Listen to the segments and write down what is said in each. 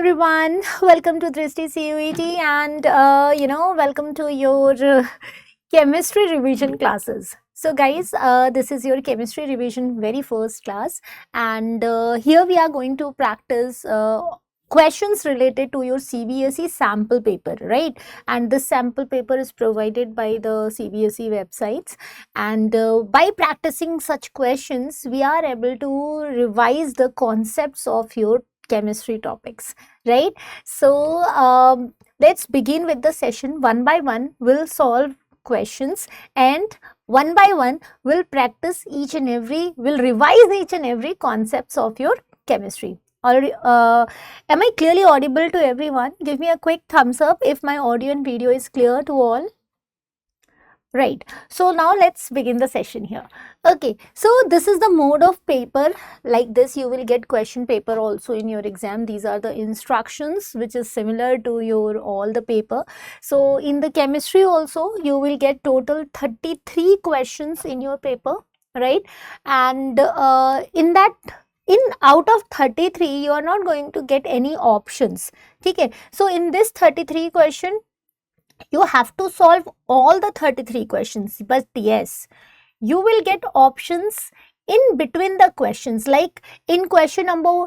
everyone, welcome to Drishti CUET and welcome to your chemistry revision classes. So guys, this is your chemistry revision very first class, and here we are going to practice questions related to your CBSE sample paper, right? And this sample paper is provided by the CBSE websites, and by practicing such questions we are able to revise the concepts of your chemistry topics, right? So let's begin with the session. One by one we'll solve questions, and one by one we'll practice we'll revise each and every concepts of your chemistry. Already, am I clearly audible to everyone? Give me a quick thumbs up if my audio and video is clear to all. Right, so now let's begin the session here. Okay, so this is the mode of paper. Like this you will get question paper also in your exam. These are the instructions which is similar to your all the paper. So in the chemistry also you will get total 33 questions in your paper, right? And in out of 33 you are not going to get any options. Okay, so in this 33 question you have to solve all the 33 questions, but yes, you will get options in between the questions. Like in question number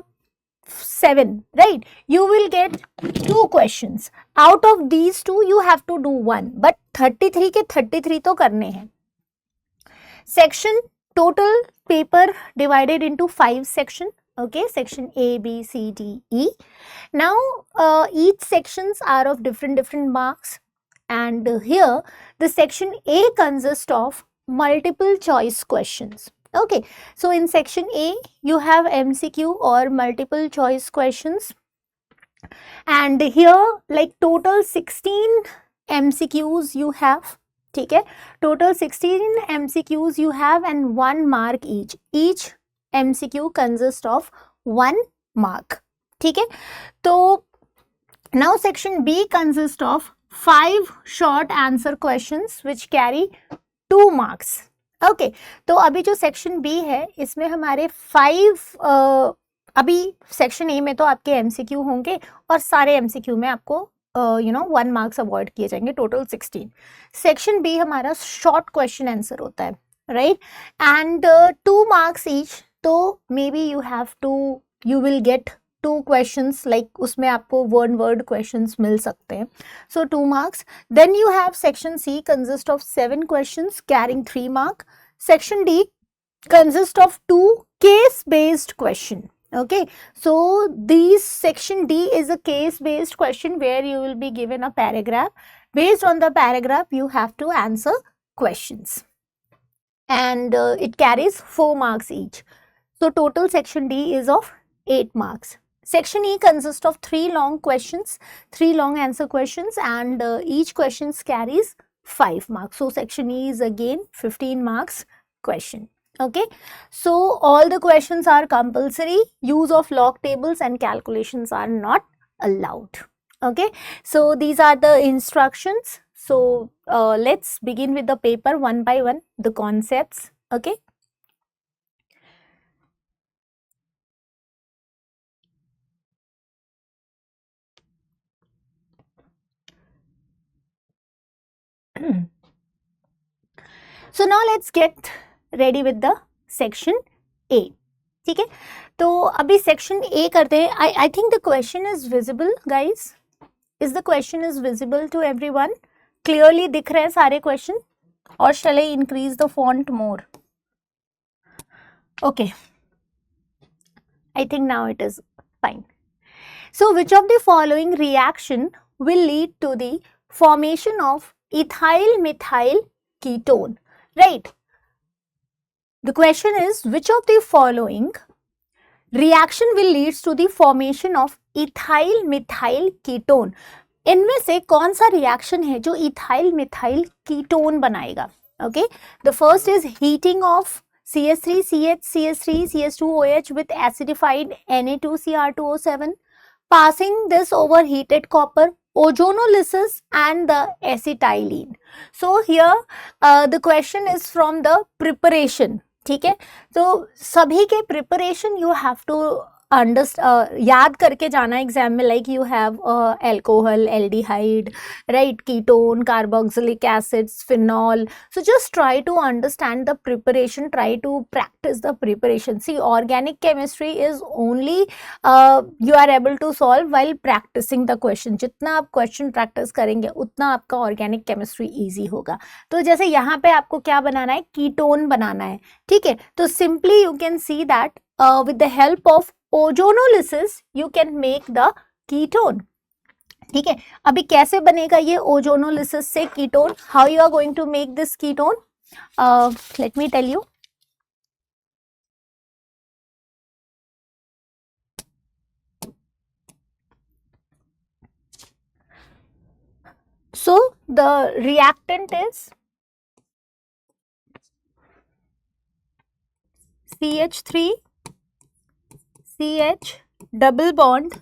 7, right, you will get 2 questions. Out of these 2 you have to do 1, but 33 के 33 तो करने हैं. Section total paper divided into 5 section. Okay, section A, B, C, D, E. Now each sections are of different marks. And here the section A consists of multiple choice questions. Okay, so in section A you have MCQ or multiple choice questions, and here like total 16 MCQs you have. Okay, total 16 MCQs you have and 1 mark each. Each MCQ consists of 1 mark. Okay, so now section B consists of 5 short answer questions which carry 2 marks. Okay, तो अभी जो section B है इसमें हमारे 5 अभी section A में तो आपके एमसीक्यू होंगे और सारे एमसीक्यू में आपको 1 मार्क्स अवॉइड किए जाएंगे, टोटल 16. सेक्शन बी हमारा शॉर्ट क्वेश्चन आंसर होता है, राइट, एंड 2 मार्क्स ईच. तो may be you will gate 2 questions, like उसमें आपको word questions मिल सकते हैं. So 2 marks. Then you have section C consists of 7 questions carrying 3 mark. Section D consists of 2 case based question. Okay, so this section D is a case based question where you will be given a paragraph. Based on the paragraph you have to answer questions, and it carries 4 marks each. So total section D is of 8 marks. Section E consists of 3 long questions, 3 long answer questions, and each question carries 5 marks. So section E is again 15 marks question. Okay, so all the questions are compulsory. Use of log tables and calculations are not allowed. Okay, so these are the instructions. So let's begin with the paper one by one, the concepts. Okay. So now let's get ready with the section A. ठीक है, तो अभी section A करते हैं. I think the question is visible, guys. Is the question is visible to everyone? Clearly दिख रहे हैं सारे question? Or shall I increase the font more? Okay, I think now it is fine. So which of the following reaction will lead to the formation of ethyl methyl ketone? Right. The question is which of the following reaction will leads to the formation of ethyl methyl ketone? इनमें से कौन सा reaction है जो ethyl methyl ketone बनाएगा? Okay, the first is heating of CH3CH, CH3, CH2OH with acidified Na2Cr2O7, passing this over heated copper, ozonolysis, and the acetylene. So here the question is from the preparation. ठीक है, तो सभी के preparation you have to याद करके जाना exam में, like you have alcohol, aldehyde, right, ketone, carboxylic acids, phenol. So just try to understand the preparation, try to practice the preparation. See, organic chemistry is only you are able to solve while practicing the question. जितना आप question practice करेंगे उतना आपका organic chemistry easy होगा. तो जैसे यहाँ पे आपको क्या बनाना है, कीटोन बनाना है, ठीक है. तो simply you can see that with the help of ozonolysis you can make the ketone. ठीक है. अभी कैसे बनेगा ये ओजोनोलिसिस से ketone, how you are going to make this ketone, let me tell you. So the reactant is CH3 CH double bond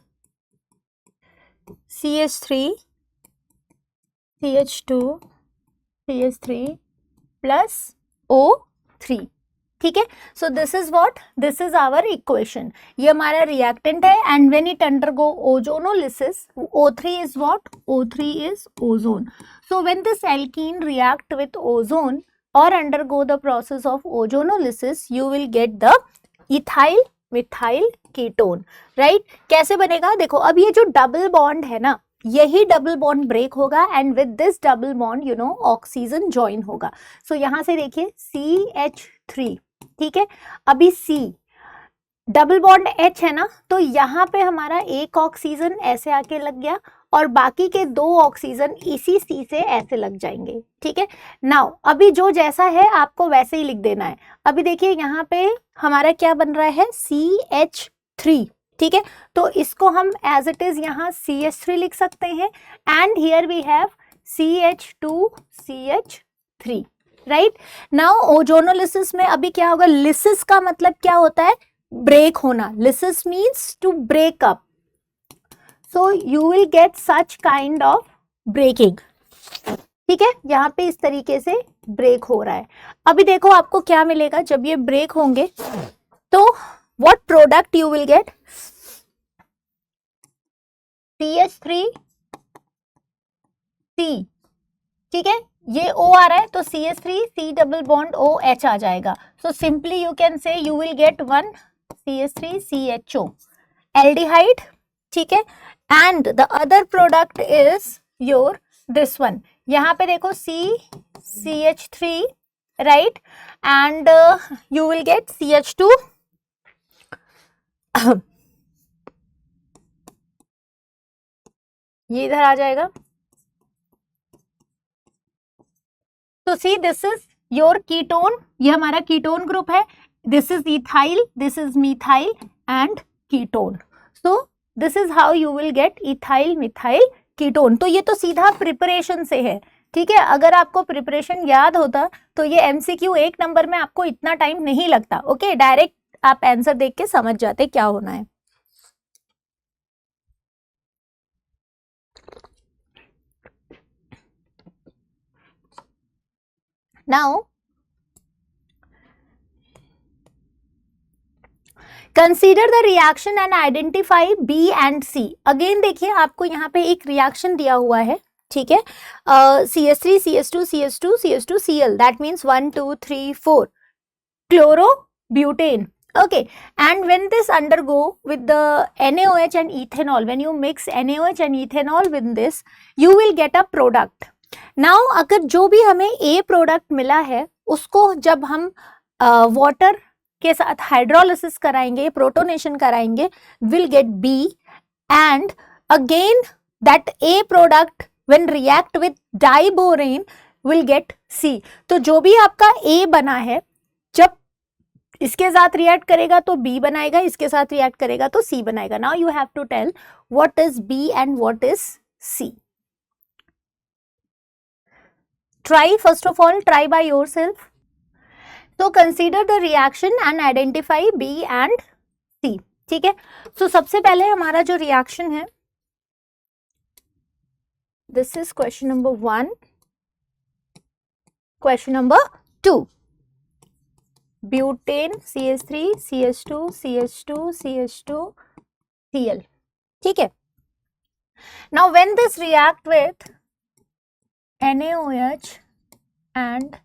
CH3 CH2 CH3 plus O3. ठीक है. So this is what, this is our equation. ये हमारा reactant है and when it undergo ozonolysis, O3 is what, O3 is ozone. So when this alkene react with ozone और undergo the process of ozonolysis, you will get the ethyl methyl ketone, right. कैसे बनेगा, देखो अब ये जो double bond है ना, यही डबल बॉन्ड ब्रेक होगा and with this double bond you know oxygen join होगा. सो यहां से देखिए CH3, ठीक है. अभी C डबल बॉन्ड H है ना, तो यहाँ पे हमारा एक ऑक्सीजन ऐसे आके लग गया और बाकी के दो ऑक्सीजन इसी C से ऐसे लग जाएंगे, ठीक है. नाउ अभी जो जैसा है आपको वैसे ही लिख देना है. अभी देखिए यहाँ पे हमारा क्या बन रहा है, CH3, ठीक है. तो इसको हम एज इट इज यहाँ CH3 लिख सकते हैं and here we have CH2 CH3, right. Now ozonolysis में अभी क्या होगा, लिसिस का मतलब क्या होता है, ब्रेक होना. Lysis means to break up. So you will get such kind of breaking, ठीक है. यहाँ पे इस तरीके से ब्रेक हो रहा है. अभी देखो आपको क्या मिलेगा जब ये ब्रेक होंगे, तो what product you will get, CH3 C, ठीक है. ये O आ रहा है तो CH3 C double bond OH आ जाएगा. सो सिंपली यू कैन से you will get one CH3 CHO aldehyde, ठीक है. And the other product is your this one. यहाँ पे देखो CH3, right, and you will gate CH2 ये इधर आ जाएगा. तो सी दिस इज योर कीटोन, ये हमारा कीटोन ग्रुप है. This is ethyl, this is methyl and ketone. So this is how you will gate ethyl methyl ketone. तो ये तो सीधा प्रिपरेशन से है, ठीक है. अगर आपको प्रिपरेशन याद होता तो ये MCQ एक नंबर में आपको इतना टाइम नहीं लगता. ओके, डायरेक्ट आप आंसर देख के समझ जाते क्या होना है. Now consider the reaction and identify B and C. Again देखिए आपको यहाँ पे एक रिएक्शन दिया हुआ है, ठीक है. CH3 CH2 CH2 CH2 Cl, that means 1 2 3 4 chlorobutane. Okay, and when this undergo with the NaOH and ethanol, when you mix NaOH and ethanol with this, you will get a product. Now अगर जो भी हमें A product मिला है उसको जब हम water के साथ हाइड्रोलिसिस कराएंगे, प्रोटोनेशन कराएंगे, will get B, and again that A product when react with diborane will get C. तो जो भी आपका A बना है जब इसके साथ रिएक्ट करेगा तो B बनाएगा, इसके साथ रिएक्ट करेगा तो C बनाएगा. Now you have to tell what is B and what is C. Try, first of all, try by yourself. So consider the reaction and identify B and C. ठीक है. So सबसे पहले हमारा जो reaction है, this is question number 1. Question number 2. Butane CH3 CH2 CH2 CH2 Cl. ठीक है. Now when this react with NaOH and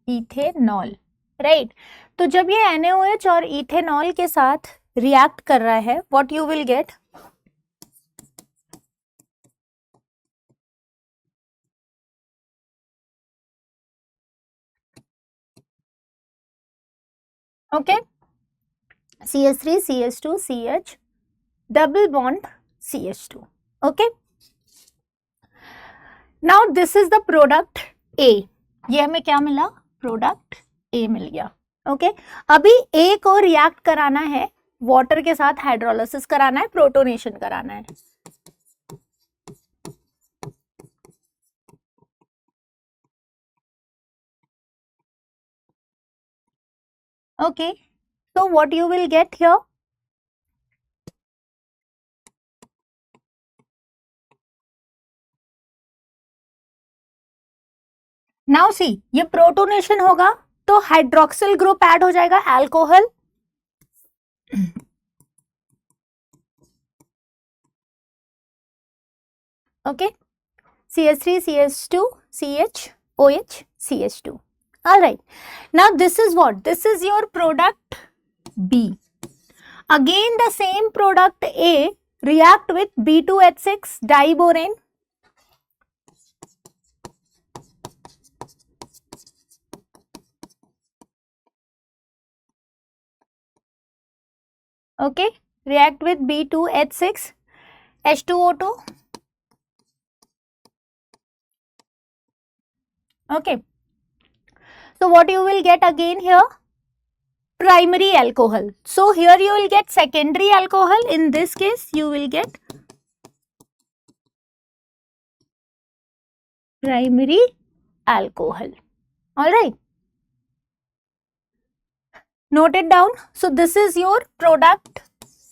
ethanol, right? तो जब ये NaOH और इथेनॉल के साथ रिएक्ट कर रहा है, what you will get? Okay, CH3 CH2 CH double bond CH2. Okay, now this is the product A. ये हमें क्या मिला? प्रोडक्ट A मिल गया. ओके, अभी A को रिएक्ट कराना है, वाटर के साथ हाइड्रोलिसिस कराना है, प्रोटोनेशन कराना है. Okay, so what you will get here? Now see, ये प्रोटोनेशन होगा तो हाइड्रोक्सिल ग्रुप ऐड हो जाएगा, alcohol. Okay, CH3 CH2 CHOH CH2. All right, now this is what? This is your product B. Again the same product A react with B2H6 diborane. Okay, react with B2H6 H2O2. Okay, so what you will get again here? Primary alcohol. So here you will get secondary alcohol. In this case you will get primary alcohol. All right, note it down. So this is your product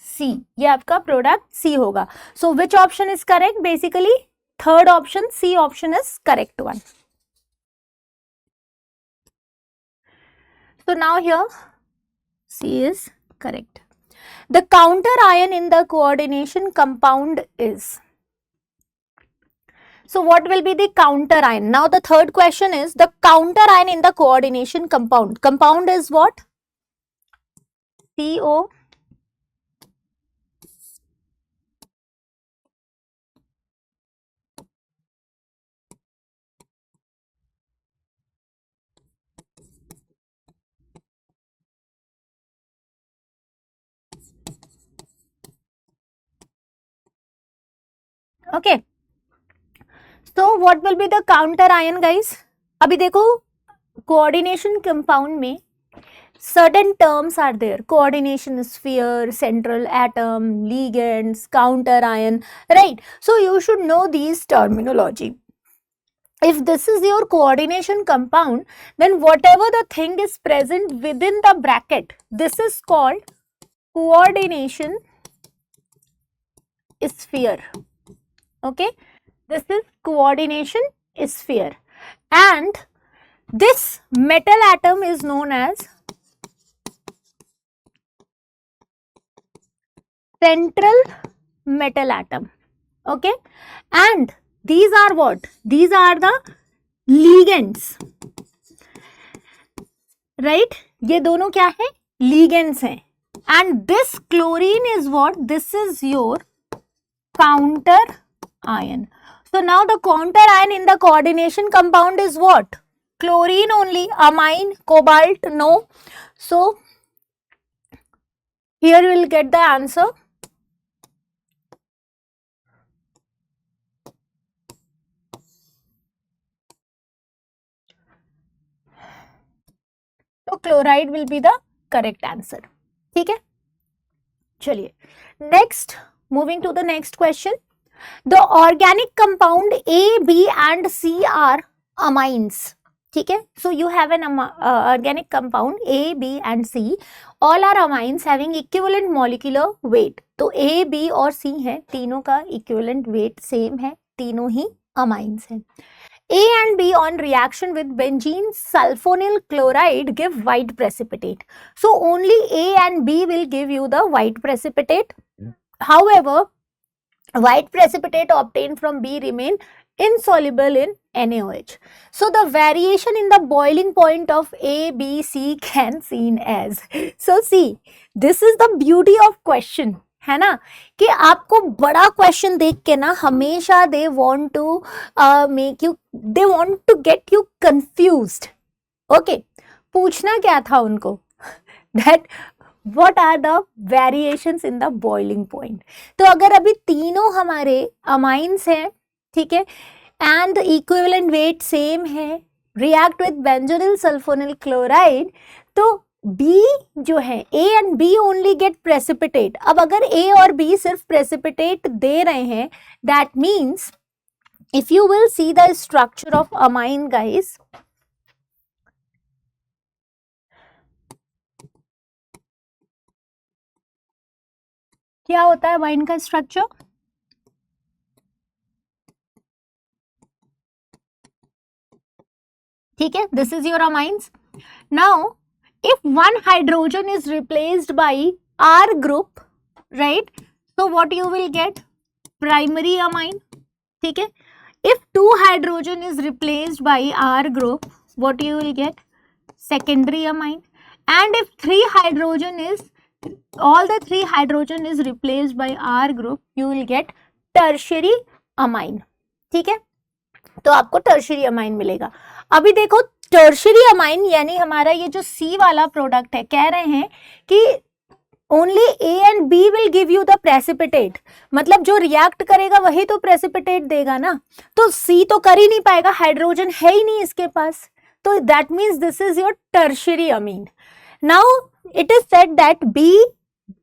C. ये आपका product C होगा. So which option is correct? Basically third option, C option is correct one. So now here C is correct. The counter ion in the coordination compound is. So what will be the counter ion? Now the third question is the counter ion in the coordination compound. Compound is what? CO. Okay. So what will be the counter ion guys? अभी देखो coordination compound में certain terms are there. Coordination sphere, central atom, ligands, counter ion, right? So you should know these terminology. If this is your coordination compound, then whatever the thing is present within the bracket, this is called coordination sphere. Okay, this is coordination sphere, and this metal atom is known as central metal atom. Okay, and these are what? These are the ligands, right? ये दोनों क्या है? Ligands हैं. And this chlorine is what? This is your counter ion. So now the counter ion in the coordination compound is what? Chlorine only. Amine, cobalt, no. So here we will get the answer. So chloride will be the correct answer. ठीक है, चलिए next, moving to the next question. The organic compound A, B and C are amines. ठीक है, so you have an organic compound A, B and C. All are amines having equivalent molecular weight. तो A, B और C है, तीनों का equivalent weight same है, तीनों ही amines हैं. A and B on reaction with benzene sulfonyl chloride give white precipitate. So only A and B will give you the white precipitate. However, white precipitate obtained from B remain insoluble in NaOH. So the variation in the boiling point of A, B, C can seen as. So see, this is the beauty of question, है ना, कि आपको बड़ा question देख के ना हमेशा they want to make you, they want to get you confused. Okay, पूछना क्या था उनको, that what are the variations in the boiling point. तो अगर अभी तीनों हमारे अमाइंस हैं, ठीक है, and the equivalent weight same है, react with benzoyl sulfonyl chloride, तो B जो है A and B only get precipitate. अब अगर A और B सिर्फ precipitate दे रहे हैं, that means if you will see the structure of amine guys, क्या होता है वाइन का स्ट्रक्चर, ठीक है, this is your amines. Now if one hydrogen is replaced by R group, right, so what you will get, primary amine, ठीक है. If two hydrogen is replaced by R group, what you will get, secondary amine. And if three hydrogen is, all the three hydrogen is replaced by R group, you will get tertiary amine, ठीक है. तो आपको tertiary amine मिलेगा. अभी देखो tertiary amine यानी हमारा ये जो सी वाला प्रोडक्ट है, कह रहे हैं कि only A and B will give you the precipitate, मतलब जो रिएक्ट करेगा वही तो प्रेसिपिटेट देगा ना, तो सी तो कर ही नहीं पाएगा, हाइड्रोजन है ही नहीं इसके पास, तो that means this is your tertiary amine. Now it is said that B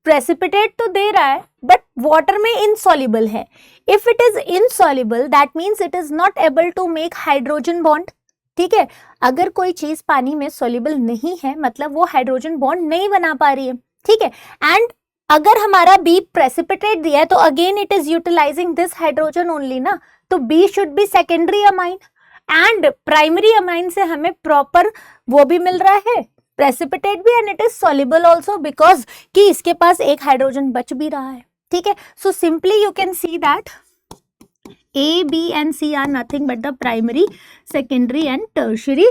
precipitate तो दे रहा है बट वाटर में इनसॉल्युबल है. If it is insoluble that means it is not able to make hydrogen bond, ठीक है. अगर कोई चीज पानी में सॉल्युबल नहीं है मतलब वो हाइड्रोजन बॉन्ड नहीं बना पा रही है, ठीक है. एंड अगर हमारा बी प्रेसिपिटेट दिया है तो again it is utilising this hydrogen only ना, तो B should be secondary amine. And primary amine से हमें प्रॉपर वो भी मिल रहा है, प्रेसिपिटेट भी, and it is soluble also because कि इसके पास एक हाइड्रोजन बच भी रहा है, ठीक है. So simply you can see that A, B and C are nothing but the primary, secondary and tertiary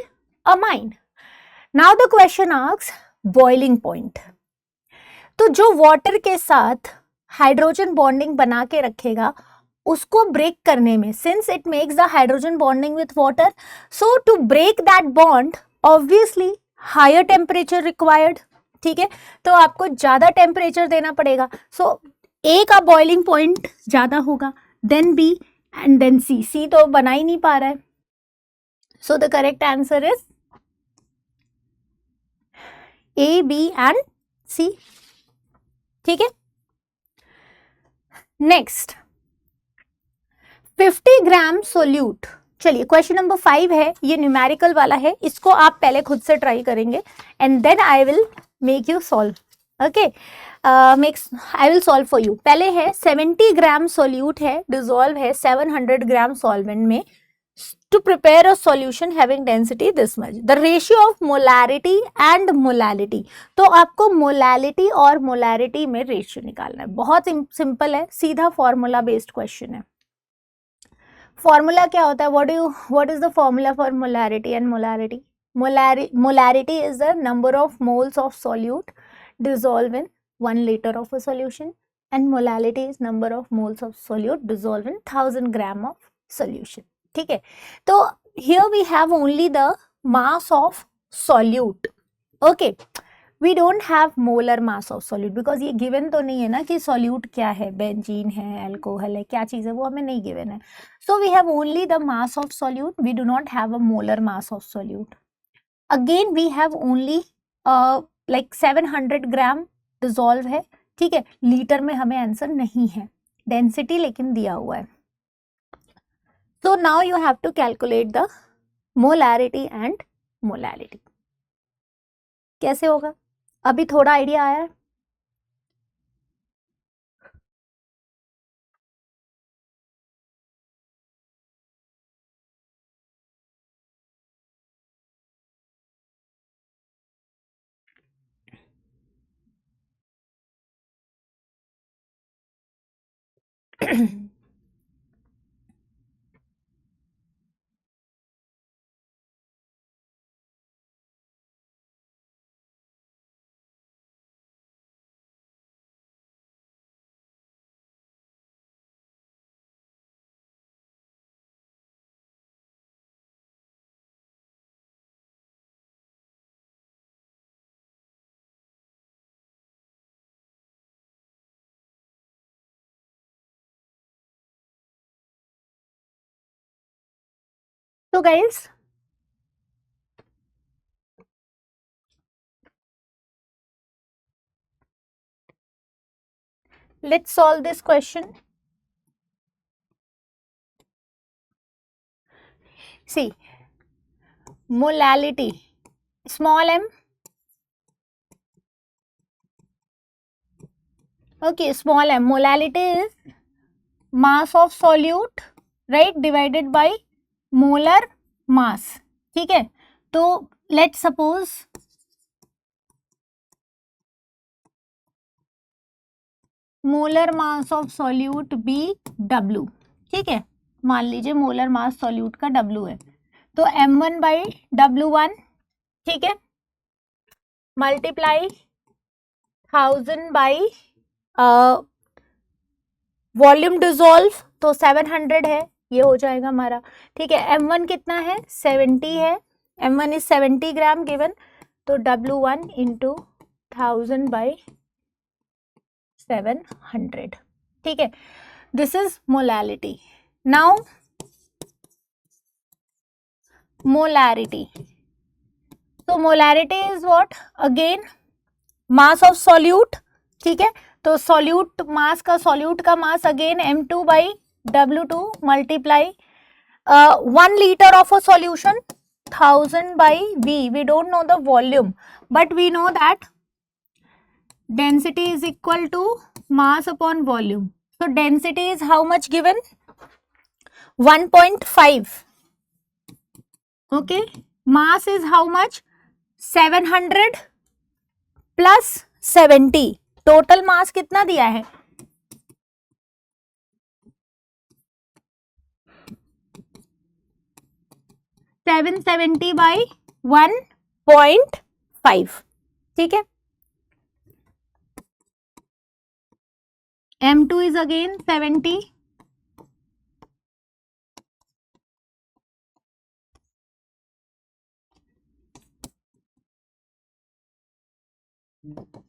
amine. Now the question asks boiling point. तो जो वाटर के साथ हाइड्रोजन बॉन्डिंग बना के रखेगा उसको ब्रेक करने में, since it makes the hydrogen bonding with water, so to break that bond obviously higher temperature required, ठीक है. तो आपको ज्यादा टेम्परेचर देना पड़ेगा. सो ए का बॉइलिंग पॉइंट ज्यादा होगा, then B and then C. C तो बना ही नहीं पा रहा है, so the correct answer is A, B and C, ठीक है. Next 50 gram solute. चलिए क्वेश्चन नंबर 5 है, ये न्यूमेरिकल वाला है, इसको आप पहले खुद से ट्राई करेंगे and then I will make you solve. Okay, I will solve for you. पहले है 70 ग्राम सोल्यूट है, डिजोल्व है 700 ग्राम सॉल्वेंट में, to prepare a solution having density this much. The ratio of molarity and molality. तो आपको molality और molarity में ratio निकालना है. बहुत सिंपल है, सीधा फॉर्मूला बेस्ड क्वेश्चन है. फॉर्मूला क्या होता है, what is the formula for molarity and molarity? Molarity is the number of moles of solute dissolved in 1 liter of a solution, and molality is number of moles of solute dissolved in 1000 gram of solution, ठीक है. तो here we have only the mass of solute. Okay, we don't have molar mass of solute because ये given तो नहीं है ना कि solute क्या है, बेंजीन है, अल्कोहल है, क्या चीज़ है, वो हमें नहीं given है. So we have only the mass of solute, we do not have a molar mass of solute. Again we have only like 700 gram dissolve है, ठीक है. लीटर में हमें आंसर नहीं है, डेंसिटी लेकिन दिया हुआ है. So now you have to calculate the molarity and molality. कैसे होगा, अभी थोड़ा आइडिया आया है. So guys, let's solve this question. See, molality, small m, okay, small m, molality is mass of solute, right, divided by molar mass. ठीक है, तो let's suppose molar mass of solute B W, ठीक है, मान लीजिए molar mass solute का W है, तो M1 बाई W1, ठीक है, मल्टीप्लाई 1000 बाई वॉल्यूम डिसॉल्व, तो 700 है, ये हो जाएगा हमारा, ठीक है। M1 कितना है, 70 है, M1 इज 70 ग्राम गिवन, तो W1 इंटू 1000 बाई 700, ठीक है, this is molality. Now molarity, तो molarity is what, again mass of solute, ठीक है, तो सॉल्यूट मास का, सॉल्यूट का mass again M2 by W2 multiply 1 liter of a solution 1000 by V. We don't know the volume, but we know that density is equal to mass upon volume. So density is how much given, 1.5, okay, mass is how much, 700 plus 70, total mass कितना दिया है, 770 by 1.5, ठीक है, M2 is again 70,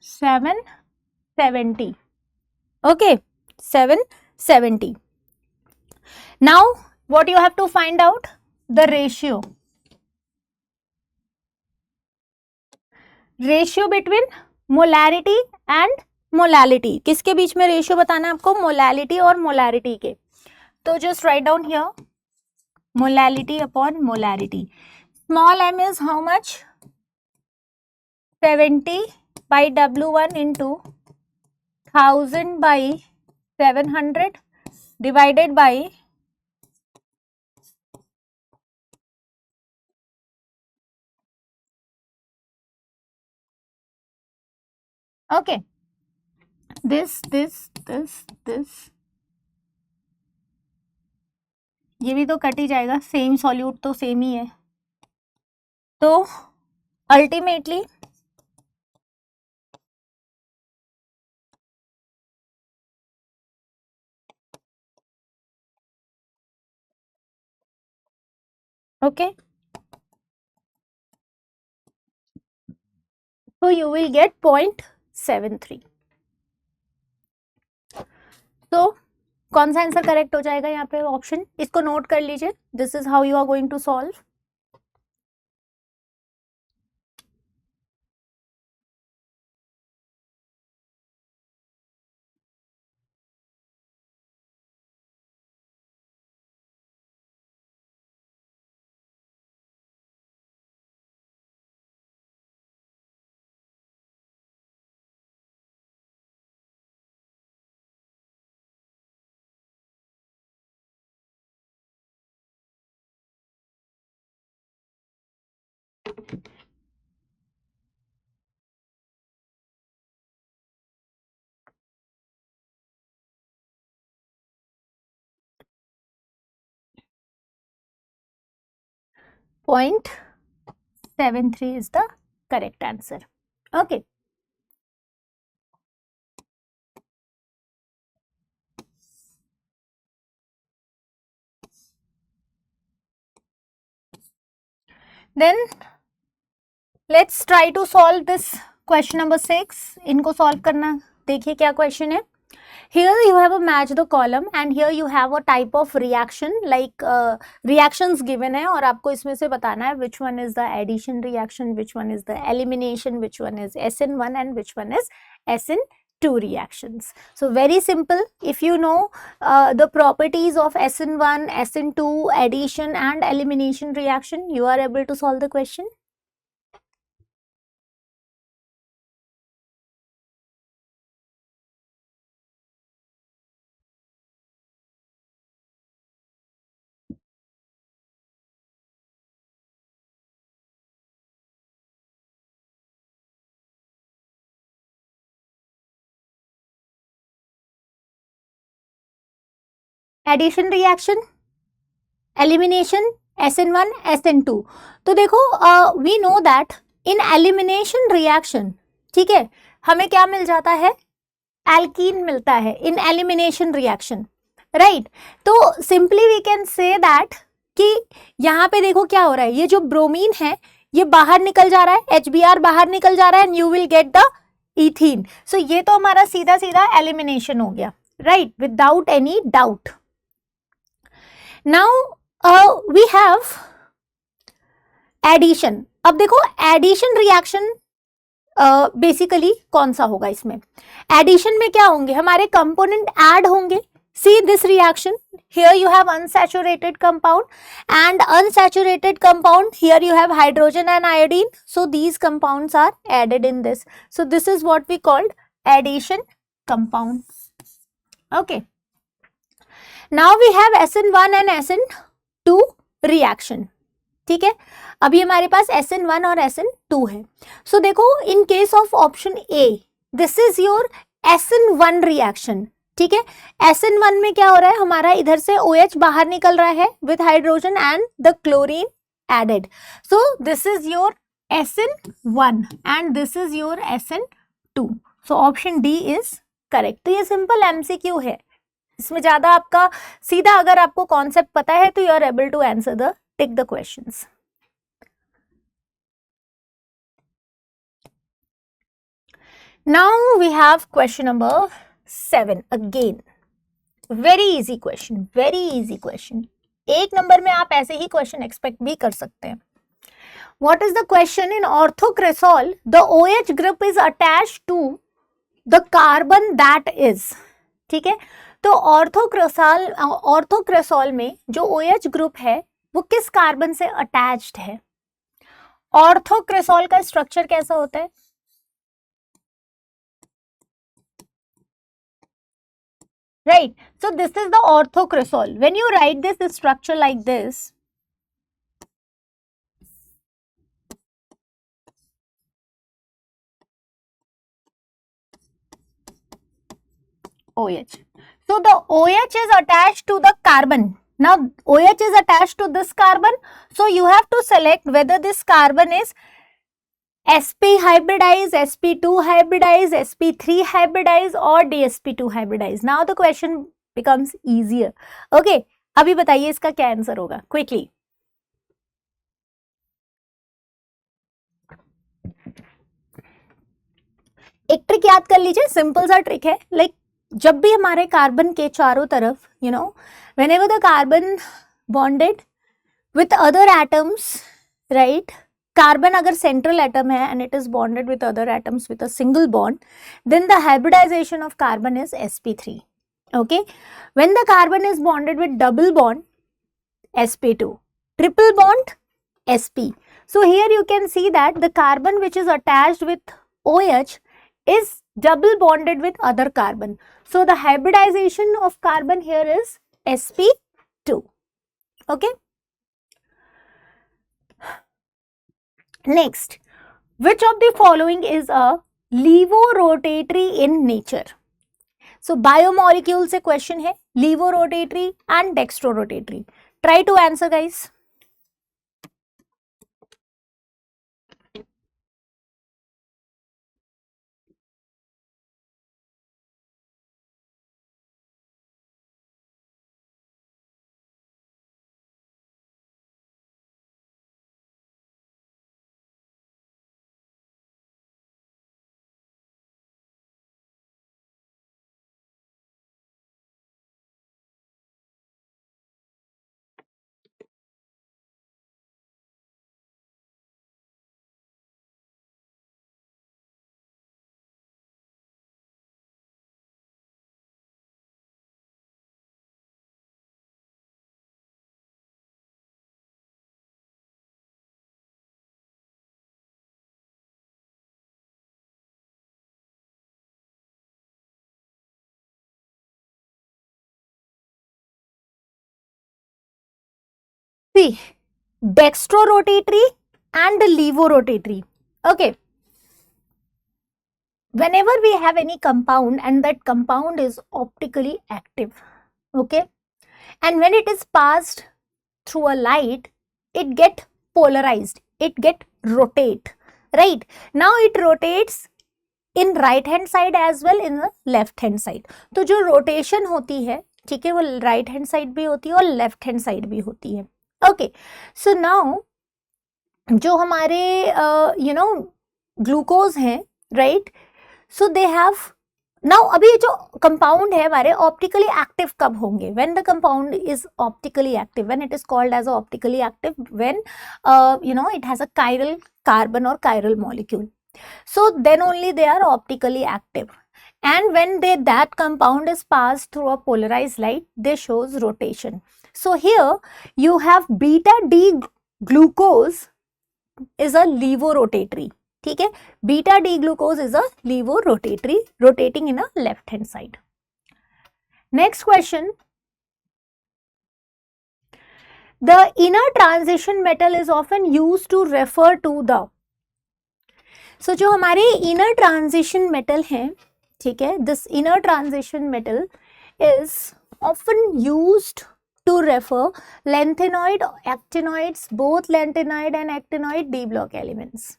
770, okay, 770. Now what you have to find out, the ratio between molarity and molality, किसके बीच में ratio बताना है आपको, मोलैलिटी और मोलारिटी के, तो just write down here molality upon molarity, small m is how much, 70 by W1 into 1000 by 700 divided by okay, this, ये भी तो कट ही जाएगा, सेम सॉल्यूट तो सेम ही है, तो अल्टीमेटली ओके, तो यू विल गेट 0.73, तो कौन सा आंसर करेक्ट हो जाएगा यहाँ पे, ऑप्शन, इसको नोट कर लीजिए, this is how you are going to solve. 0.73 is the correct answer. Okay. Then let's try to solve this question number 6. इनको solve करना, देखिए क्या question है. Here you have a match the column and here you have a type of reaction like reactions given है और आपको इसमें से बताना है which one is the addition reaction, which one is the elimination, which one is SN1 and which one is SN2 reactions. So very simple. If you know the properties of SN1, SN2, addition and elimination reaction, you are able to solve the question. Addition reaction, elimination, SN1, SN2. तो देखो we know that in elimination reaction, ठीक है, हमें क्या मिल जाता है, alkene मिलता है in elimination reaction, right? तो simply we can say that कि यहाँ पे देखो क्या हो रहा है, ये जो ब्रोमीन है ये बाहर निकल जा रहा है, HBr बाहर निकल जा रहा है and you will get the ethene. So ये तो हमारा सीधा सीधा elimination हो गया, right? Without any doubt. Now we have addition. अब देखो addition reaction बेसिकली कौन सा होगा इसमें, एडिशन में क्या होंगे, हमारे कंपोनेंट ऐड होंगे. See this reaction, here you have unsaturated compound and unsaturated compound, here you have hydrogen and iodine, so these compounds are added in this. So this is what we called addition compound. Okay. Now we have SN1 and SN2 reaction. ठीक है, अभी हमारे पास SN1 और SN2 है. सो देखो in case of option A, this is your SN1 reaction. ठीक है, SN1 में क्या हो रहा है, हमारा इधर से OH बाहर निकल रहा है with hydrogen and the chlorine added. So this is your SN1 and this is your SN2. So option D is correct. तो ये सिंपल MCQ है, इसमें ज्यादा आपका सीधा अगर आपको कॉन्सेप्ट पता है तो you are able to answer the tick the questions. Now we have question number 7 again. Very easy question, very easy question. एक नंबर में आप ऐसे ही क्वेश्चन एक्सपेक्ट भी कर सकते हैं. What is the question? In orthocresol, the OH group is attached to the carbon that is. ठीक है, तो ऑर्थोक्रेसॉल में जो OH ग्रुप है वो किस कार्बन से अटैच्ड है. ऑर्थोक्रेसॉल का स्ट्रक्चर कैसा होता है, right? So this is the orthocresol. When you write this structure like this, OH. So the OH is attached to the carbon. Now OH is attached to this carbon. So you have to select whether this carbon is sp hybridized, sp2 hybridized, sp3 hybridized or dsp2 hybridized. Now the question becomes easier. Okay, अभी बताइए इसका क्या answer होगा quickly. एक trick याद कर लीजिए, simple सा ट्रिक है. लाइक जब भी हमारे कार्बन के चारों तरफ you know whenever the carbon bonded with other atoms, right, carbon अगर सेंट्रल एटम है and it is bonded with other atoms with a single bond, then the hybridisation of carbon is sp3. okay, when the carbon is bonded with double bond, sp2, triple bond, sp. So here you can see that the carbon which is attached with OH is double bonded with other carbon. So the hybridization of carbon here is sp2. Okay. Next, which of the following is a levorotatory in nature? So biomolecule से question है, levorotatory and dextrorotatory. Try to answer guys. See, dextrorotatory and levorotatory. Okay. Whenever we have any compound and that compound is optically active, okay, and when it is passed through a light, it get polarized, it get rotate, right? Now it rotates in right hand side as well in the left hand side. तो जो rotation होती है, ठीक है, वो right hand side भी होती है और left hand side भी होती है. Okay, so now जो हमारे ग्लूकोज हैं, right, so they have now, अभी जो कंपाउंड है हमारे ऑप्टिकली एक्टिव कब होंगे? When the compound is optically active, when it is called as optically active, when it has a chiral carbon और chiral molecule, so then only they are optically active, and when that compound is passed through a polarized light, they shows rotation. So here you have beta D glucose is a levorotatory, ठीक है, beta D glucose is a levorotatory, rotating in a left hand side. Next question, the inner transition metal is often used to refer to the, so जो हमारे inner transition metal हैं, ठीक है, this inner transition metal is often used to refer lanthanoid, actinoids, both lanthanoid and actinoid D block elements.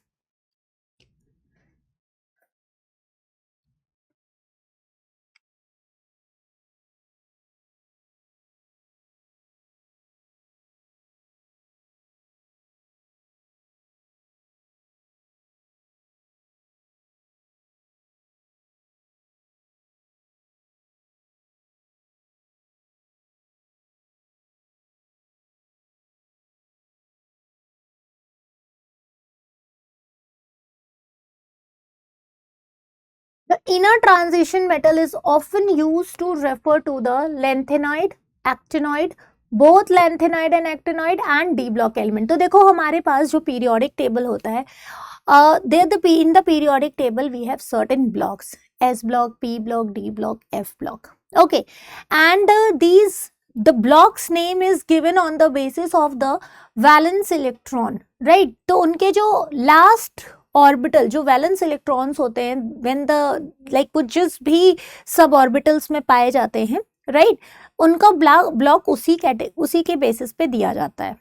The inner transition metal is often used to refer to the lanthanide, actinoid, both lanthanide and actinoid and D block element. तो देखो हमारे पास जो periodic table होता है, in the periodic table we have certain blocks, S block, P block, D block, F block. Okay, and the block's name is given on the basis of the valence electron, right? तो उनके जो last orbital, जो valence electrons होते हैं, when the like कुछ जिस भी sub orbitals में पाए जाते हैं, राइट, उनका ब्लॉक उसी के बेसिस पे दिया जाता है.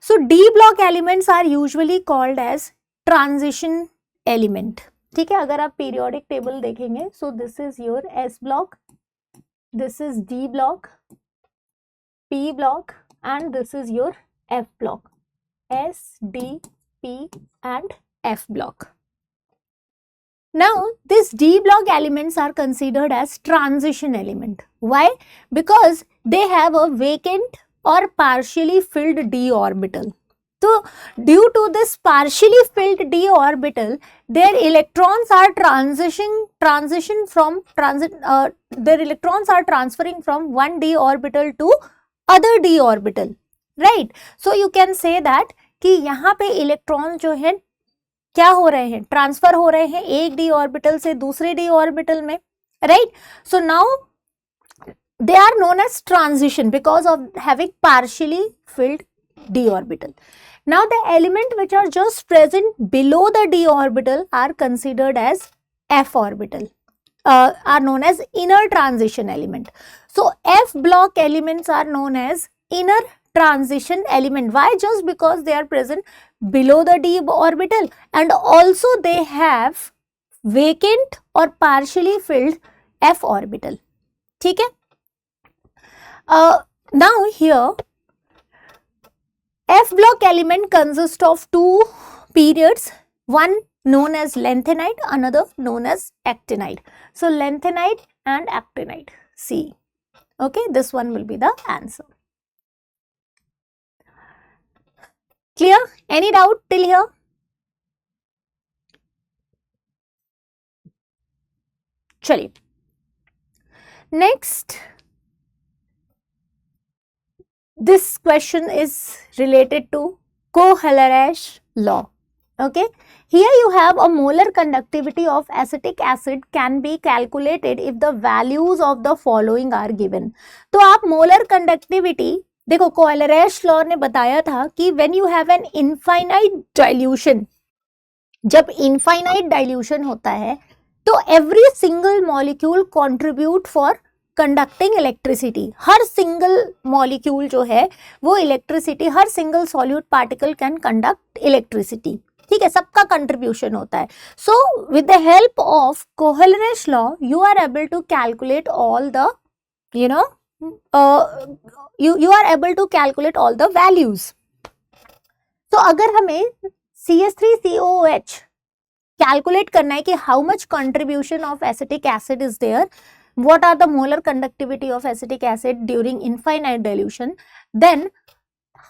So D block elements are usually called as transition element, ठीक है. अगर आप पीरियोडिक टेबल देखेंगे, so this is your S block, this is D block, P block and this is your F block, S D P and F block. Now these D block elements are considered as transition element. Why? Because they have a vacant or partially filled D orbital. So due to this partially filled D orbital, their electrons are their electrons are transferring from one D orbital to other D orbital, right? So you can say that कि यहाँ पे electron जो है क्या हो रहे हैं, transfer हो रहे हैं एक डी ऑर्बिटल से दूसरे डी ऑर्बिटल में, right. So now they are known as transition because of having partially filled D orbital. Now the element which are just present below the D orbital are considered as F orbital, are known as inner transition element. So F block elements are known as inner transition element. Why? Just because they are present below the d orbital and also they have vacant or partially filled f orbital. ठीक है. Now here F block element consists of two periods, one known as lanthanide, another known as actinide. So lanthanide and actinide, C. Okay, this one will be the answer. Clear? Any doubt till here? Chaliye. Next, this question is related to Kohl-Hellaresch law. Okay, here you have a molar conductivity of acetic acid can be calculated if the values of the following are given. तो आप molar conductivity देखो कोएलरेश law ने बताया था कि when you have an infinite dilution, जब infinite dilution होता है तो every single molecule contribute for conducting electricity. हर सिंगल मॉलिक्यूल जो है वो इलेक्ट्रिसिटी, हर single solute particle can conduct electricity, ठीक है, सबका कंट्रीब्यूशन होता है। So with the help of Kohlrausch law you are able to calculate all the you know you are able to calculate all the values. तो अगर हमें CH3COOH calculate करना है कि how much contribution of acetic acid is there, what are the molar conductivity of acetic acid during infinite dilution, then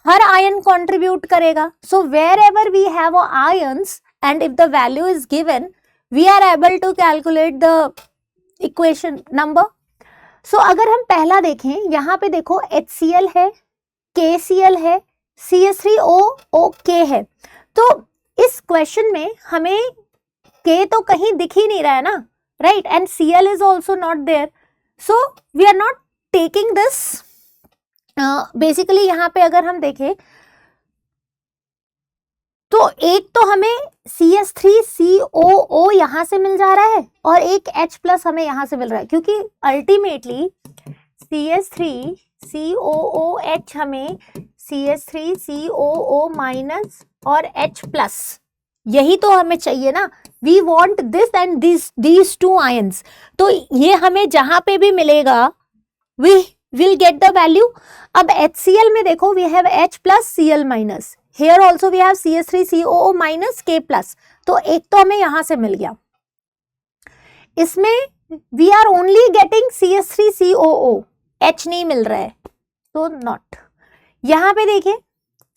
her ion contribute करेगा. So wherever we have ions and if the value is given, we are able to calculate the equation number. So अगर हम पहला देखें, यहाँ पे देखो HCl है, KCl है, CH3OOK है. तो इस क्वेश्चन में हमें K तो कहीं दिख ही नहीं रहा है ना, right? And Cl is also not there. So we are not taking this. Basically यहाँ पे अगर हम देखें तो एक तो हमें CH3COO यहाँ से मिल जा रहा है और एक H प्लस हमें यहाँ से मिल रहा है, क्योंकि अल्टीमेटली CH3COOH हमें CH3COO माइनस और H प्लस, यही तो हमें चाहिए ना. We want this and these two ions. तो ये हमें जहां पे भी मिलेगा we will get the value. अब HCl में देखो we have H plus Cl minus, here also we have CH3COO minus K plus. तो एक तो हमें यहां से मिल गया. इसमें we are only getting CH3COO, H नहीं मिल रहा है तो नॉट. यहां पे देखिए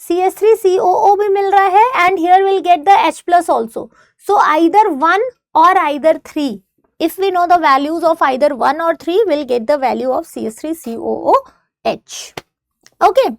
CH3COO भी मिल रहा है and here we'll get the H plus also. So either 1 or either 3. If we know the values of either 1 or 3, we'll get the value of CH3COOH. Okay.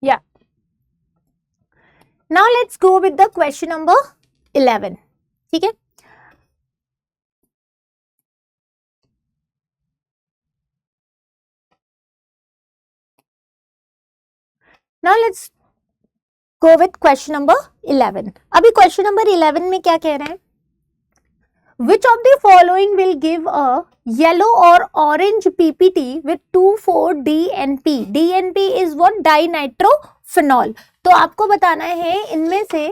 Yeah. Now let's go with the question number 11. ठीक है. Now let's go with question number 11. अभी question number 11 में क्या कह रहे हैं? Which of the following will give a yellow or orange PPT with 2,4-DNP? DNP is what? Dinitrophenol. तो आपको बताना है इनमें से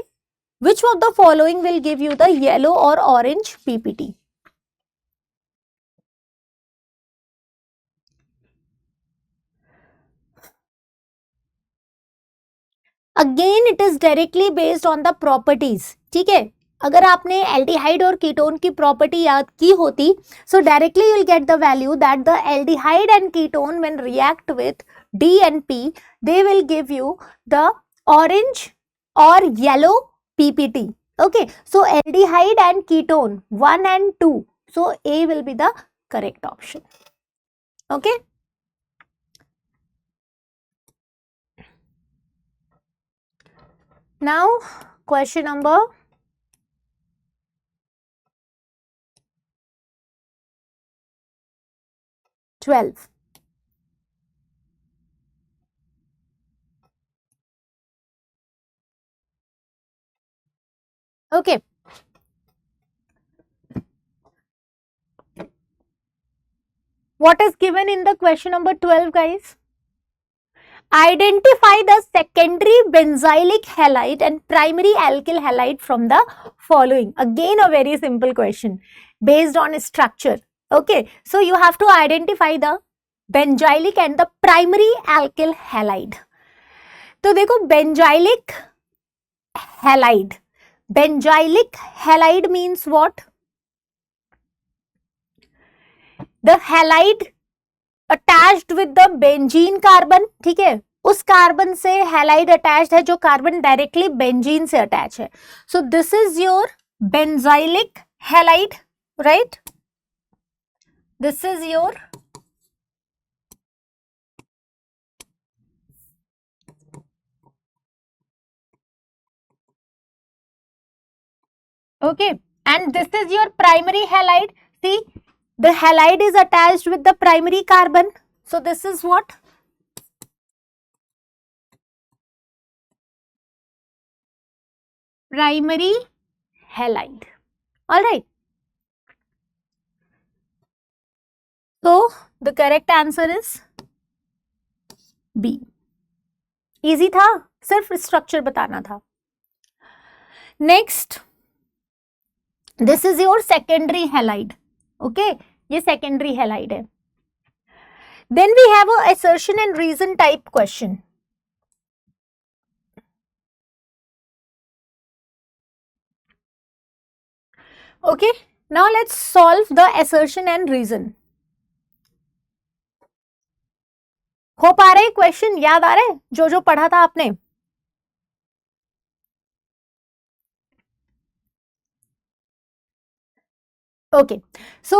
which of the following will give you the yellow or orange PPT? Again it is directly based on the properties. ठीक है, अगर आपने एल्डिहाइड और कीटोन की प्रॉपर्टी याद की होती, so directly you will get the value that the aldehyde and ketone when react with DNP, they will give you the orange or yellow PPT. Okay, so aldehyde and ketone 1 and 2, so A will be the correct option. Okay. Now question number 12. Okay. What is given in the question number 12, guys? Identify the secondary benzylic halide and primary alkyl halide from the following. Again, a very simple question based on structure. Okay, so you have to identify the benzylic and the primary alkyl halide. तो देखो benzylic halide, benzylic halide means what? The halide attached with the benzene carbon, ठीक है, उस carbon से halide attached है जो carbon directly benzene से attach है। So this is your benzylic halide, right? This is your okay, and this is your primary halide. See, the halide is attached with the primary carbon, so this is what? Primary halide. All right. So the correct answer is B. Easy था, सिर्फ structure बताना था. Next, this is your secondary halide. Okay, ये secondary halide है. Then we have a assertion and reason type question. Okay, now let's solve the assertion and reason. हो पा रहे question? याद आ रहे जो जो पढ़ा था आपने? Okay, so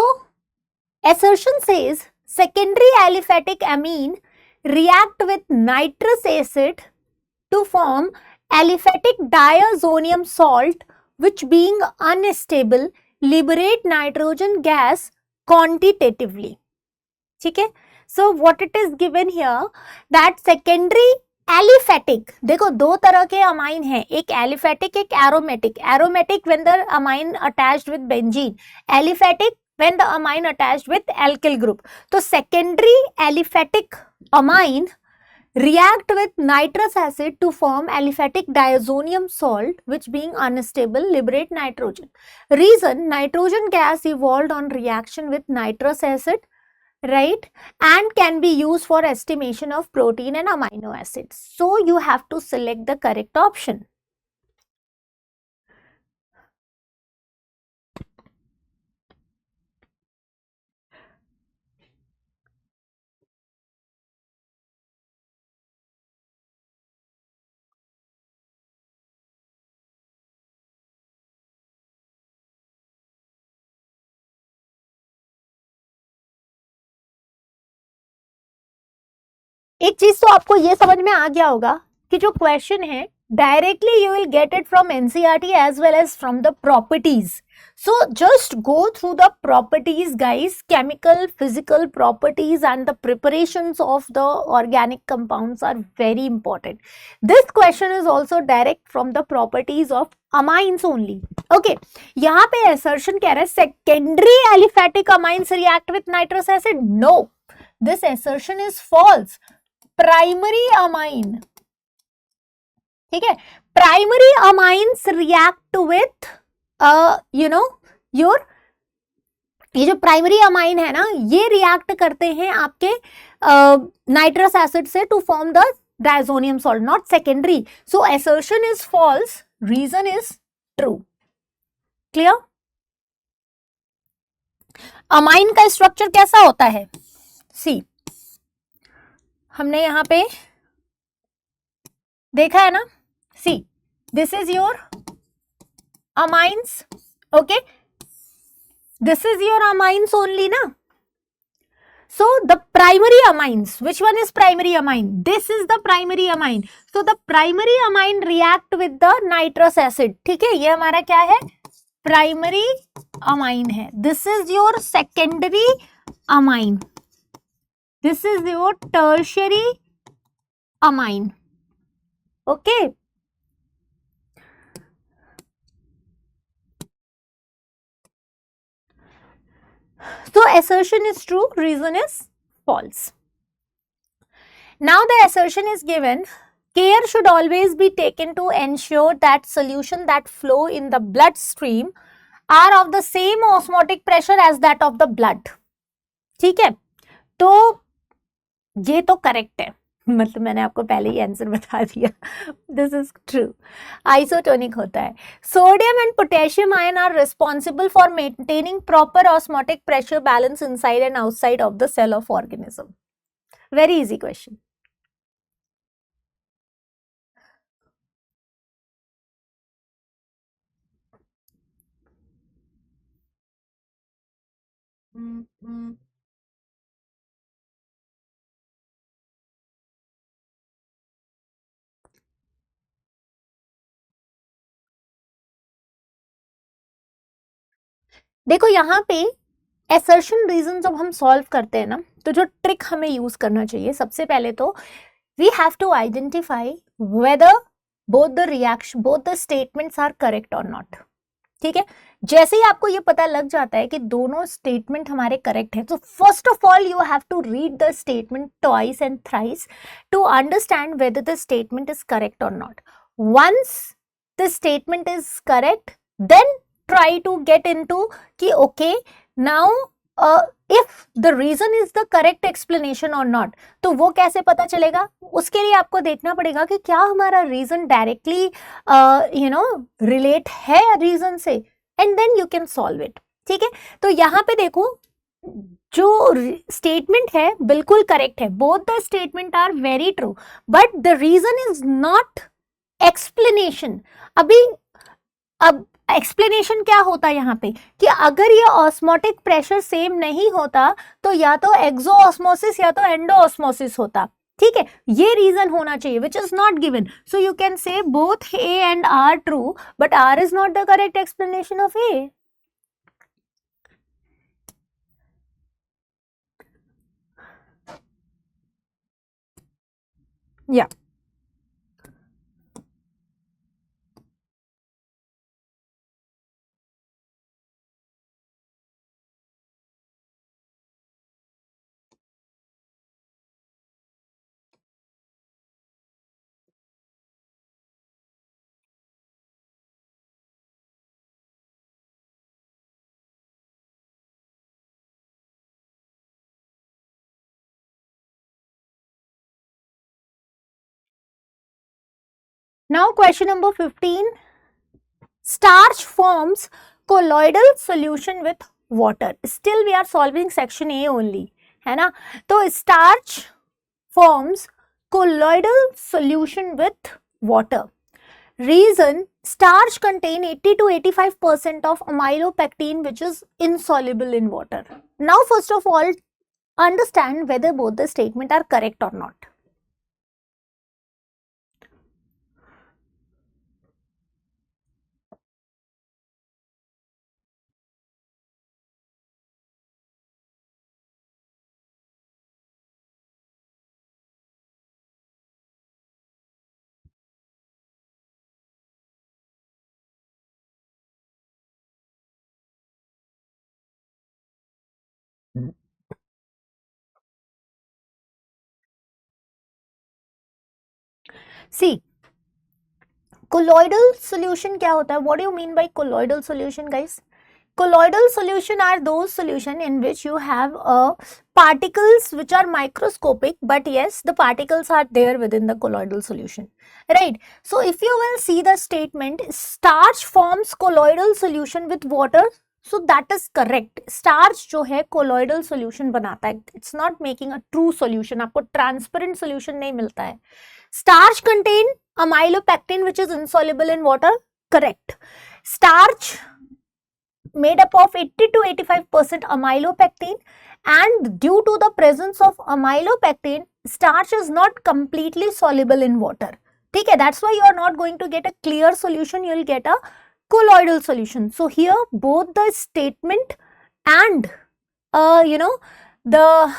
assertion says secondary aliphatic amine react with nitrous acid to form aliphatic diazonium salt, which being unstable liberate nitrogen gas quantitatively. ठीक है? So what it is given here that secondary aliphatic, देखो दो तरह के amine हैं, एक aliphatic एक aromatic. Aromatic when the amine attached with benzene, aliphatic when the amine attached with alkyl group. तो secondary aliphatic amine react with nitrous acid to form aliphatic diazonium salt, which being unstable liberate nitrogen. Reason, nitrogen gas evolved on reaction with nitrous acid, right, and can be used for estimation of protein and amino acids. So you have to select the correct option. एक चीज तो आपको ये समझ में आ गया होगा कि जो क्वेश्चन है directly you will get it from NCERT as well as from the properties. So just go through the properties, guys, chemical, physical properties and the preparations of the organic compounds are very important. This question is also direct from the properties of amines only. Okay, यहाँ पे assertion कह रहा है secondary aliphatic amines react with nitrous acid. No, this assertion is false. Primary amine, ठीक है, primary amines react with ये जो primary amine है ना, ये रिएक्ट करते हैं आपके नाइट्रस एसिड से to form the diazonium salt, not secondary. So assertion is false, reason is true. Clear? Amine का स्ट्रक्चर कैसा होता है? सी, हमने यहां पे देखा है ना. See, this is your amines. Okay, this is your amines only na. So the primary amines, which one is primary amine? This is the primary amine. So the primary amine react with the nitrous acid. ठीक है, ये हमारा क्या है? Primary amine है. This is your secondary amine. This is your tertiary amine. Okay. So assertion is true, reason is false. Now the assertion is given, care should always be taken to ensure that solution that flow in the bloodstream are of the same osmotic pressure as that of the blood. ठीक है, तो ये तो correct है, मतलब मैंने आपको पहले ही आंसर बता दिया, दिस इज ट्रू, आइसोटोनिक होता है। Sodium and potassium ion are responsible for maintaining proper osmotic pressure balance inside and outside of the cell of organism. Very easy question. देखो यहाँ पे एसर्शन रीजन जब हम सॉल्व करते हैं ना, तो जो ट्रिक हमें यूज करना चाहिए, सबसे पहले तो we have to identify whether both the statements are correct और नॉट। ठीक है, जैसे ही आपको ये पता लग जाता है कि दोनों स्टेटमेंट हमारे करेक्ट है, तो first of all you have to read the statement twice and thrice to understand whether the statement is correct और नॉट। Once the statement is correct, then try to get into कि okay now if the reason is the correct explanation or not, तो वो कैसे पता चलेगा? उसके लिए आपको देखना पड़ेगा कि क्या हमारा रीजन डायरेक्टली रिलेट है रीजन से, and then you can solve it. ठीक है, तो यहाँ पे देखो जो स्टेटमेंट है बिल्कुल करेक्ट है, both the statement are very true, but the reason is not explanation. अब एक्सप्लेनेशन क्या होता है यहाँ पे कि अगर ये ऑस्मोटिक प्रेशर सेम नहीं होता तो या तो एक्सो ऑस्मोसिस या तो एंडो ऑस्मोसिस होता। ठीक है, ये रीजन होना चाहिए which is not given, so you can say both A and R true, but R is not the correct explanation of A. या now question number 15, starch forms colloidal solution with water। still we are solving section A only, है ना? तो starch forms colloidal solution with water. Reason, starch contain 80 to 85% of amylopectin which is insoluble in water. Now first of all understand whether both the statement are correct or not. See, colloidal solution क्या होता है? What do you mean by colloidal solution, guys? Colloidal solution are those solution in which you have particles which are microscopic, but yes, the particles are there within the colloidal solution, right? So if you will see the statement, starch forms colloidal solution with water, so that is correct. Starch जो है colloidal solution बनाता है, it's not making a true solution, आपको transparent solution नहीं मिलता है। Starch contain amylopectin which is insoluble in water, correct. Starch made up of 80 to 85% amylopectin, and due to the presence of amylopectin, starch is not completely soluble in water. ठीक है, that's why you are not going to get a clear solution, you will get a colloidal solution. So here both the statement and the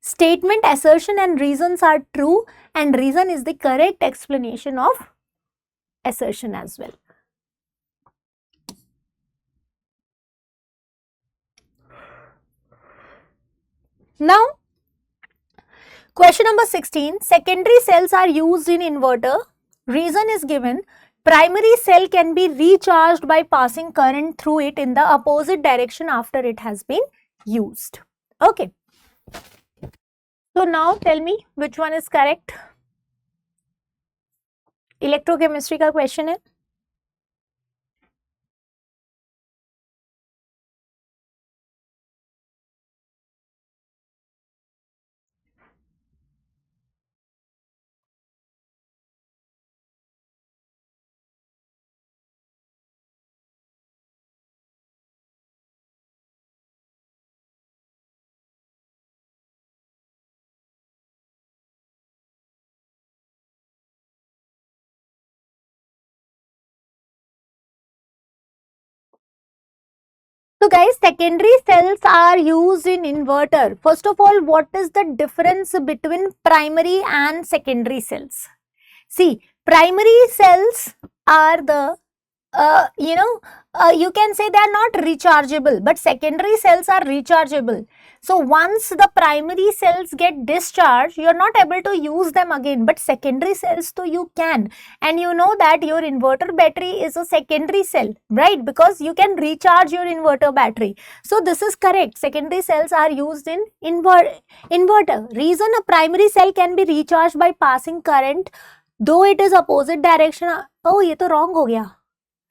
statement, assertion and reasons are true, and reason is the correct explanation of assertion as well. Now, question number 16, secondary cells are used in inverter. Reason is given, primary cell can be recharged by passing current through it in the opposite direction after it has been used. Okay. So now tell me which one is correct. Electrochemistry का question है. So guys, secondary cells are used in inverter. First of all, what is the difference between primary and secondary cells? See, primary cells are the, you can say they are not rechargeable, but secondary cells are rechargeable. So once the primary cells get discharged, you are not able to use them again, but secondary cells so you can. And you know that your inverter battery is a secondary cell, right? Because you can recharge your inverter battery. So this is correct. Secondary cells are used in inverter. Reason, a primary cell can be recharged by passing current, though it is opposite direction. Oh, ये तो wrong हो गया.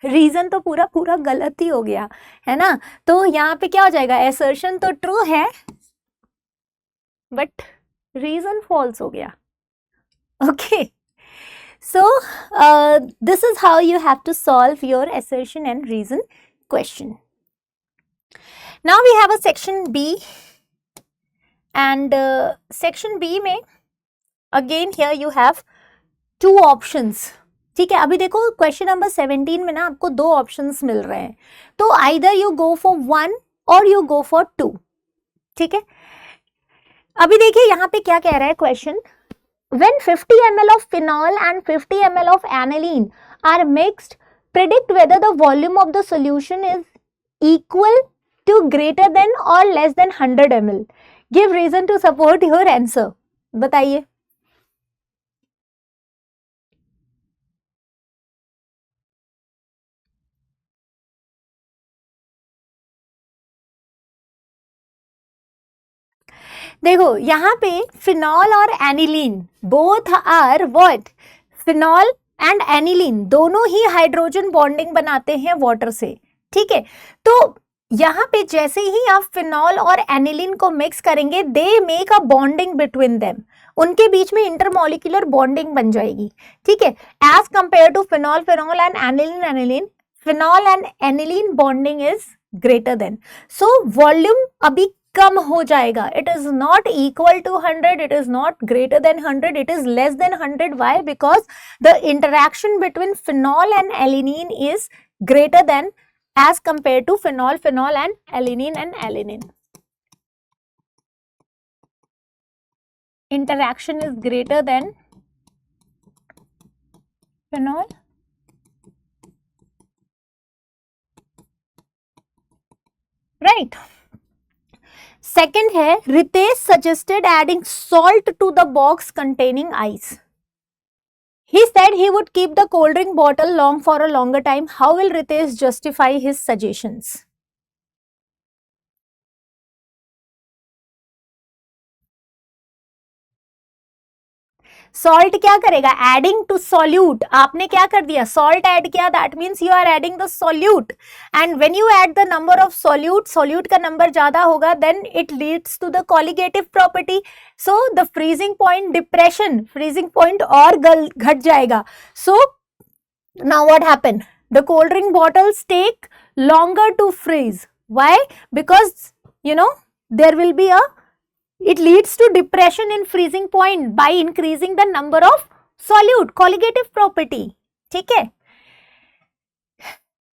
Reason तो पूरा गलत ही हो गया है ना. तो यहाँ पे क्या हो जाएगा, एसर्शन तो ट्रू है बट रीजन फॉल्स हो गया. Okay, so this is how you have to solve your assertion and reason question. Now we have a section B, and section B में again here you have two options. ठीक है, अभी देखो question number 17 में ना आपको दो options मिल रहे हैं. तो आइदर यू गो फॉर 1 और यू गो फॉर 2. ठीक है, अभी देखिए यहाँ पे क्या कह रहा है question. When 50 ml of phenol and 50 ml of aniline are mixed, predict whether the volume of the solution is equal to, greater than or less than 100 ml. Give reason to support your answer. बताइए. देखो यहाँ पे phenol और aniline both are what, phenol and aniline दोनों ही hydrogen bonding बनाते हैं water से. ठीक है, तो यहाँ पे जैसे ही आप फिनॉल और एनिलीन को मिक्स करेंगे, they make a bonding between them, उनके बीच में इंटरमॉलिक्यूलर बॉन्डिंग बन जाएगी. ठीक है, as compare to phenol and aniline, phenol and aniline bonding is greater than. So volume अभी कम हो जाएगा. It is not equal to 100, it is not greater than 100, it is less than 100. Why? Because the interaction between phenol and aniline is greater than as compared to phenol and alanine. Interaction is greater than phenol right. Second है, Ritesh suggested adding salt to the box containing ice. He said he would keep the cold drink bottle long for a longer time. How will Ritesh justify his suggestions? Salt क्या करेगा? Adding to solute. आपने क्या कर दिया? Salt add किया. That means you are adding the solute, and when you add the number of solute का number ज्यादा होगा, then it leads to the colligative property. So the freezing point depression, freezing point और घट जाएगा. So now what happen? The cold drink bottles take longer to freeze. Why? Because there will be it leads to depression in freezing point by increasing the number of solute, colligative property. ठीक है.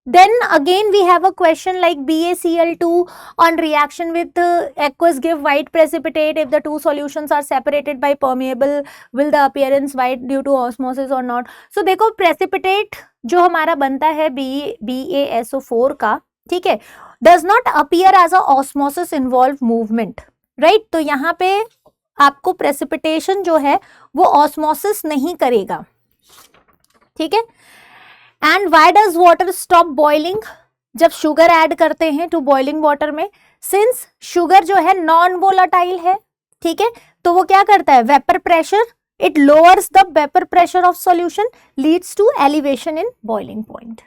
Then again we have a question like BaCl2 on reaction with aqueous give white precipitate. If the two solutions are separated by permeable, will the appearance white due to osmosis or not? So देखो precipitate जो हमारा बनता है BaSO4 का, ठीक है, does not appear as a osmosis involved movement, right? तो यहाँ पे आपको precipitation जो है वो osmosis नहीं करेगा. ठीक है. And why does water stop boiling? जब शुगर ऐड करते हैं टू बॉइलिंग वाटर में, सिंस शुगर जो है नॉन वोलाटाइल है, ठीक है, तो वो क्या करता है, vapour pressure, it lowers the vapor pressure of solution, leads to elevation in boiling point.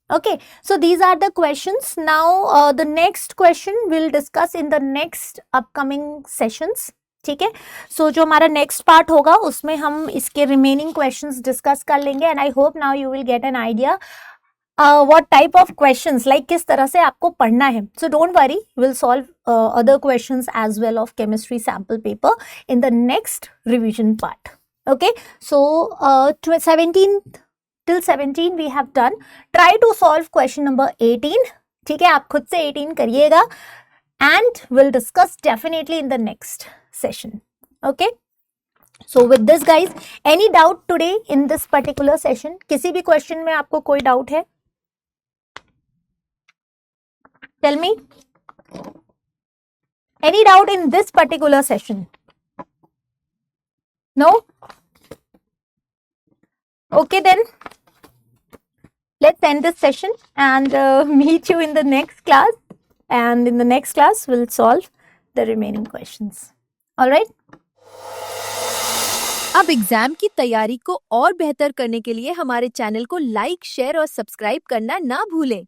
Okay, so these are the questions. Now the next question we'll discuss in the next upcoming sessions. ठीक है, so जो हमारा next part होगा उसमें हम इसके remaining questions discuss कर लेंगे, and I hope now you will get an idea what type of questions, like किस तरह से आपको पढ़ना है. So don't worry, we'll solve other questions as well of chemistry sample paper in the next revision part. Okay, so 17 till 17 we have done. Try to solve question number 18. ठीक है, आप खुद से 18 करिएगा, and we'll discuss definitely in the next session. Okay, so with this guys, any doubt today in this particular session? किसी भी question में आपको कोई doubt है? Tell me. Any doubt in this particular session? No? Okay then, let's end this session and meet you in the next class, and in the next class we'll solve the remaining questions. All right? अब exam की तैयारी को और बेहतर करने के लिए हमारे चैनल को लाइक, शेयर और सब्सक्राइब करना ना भूलें।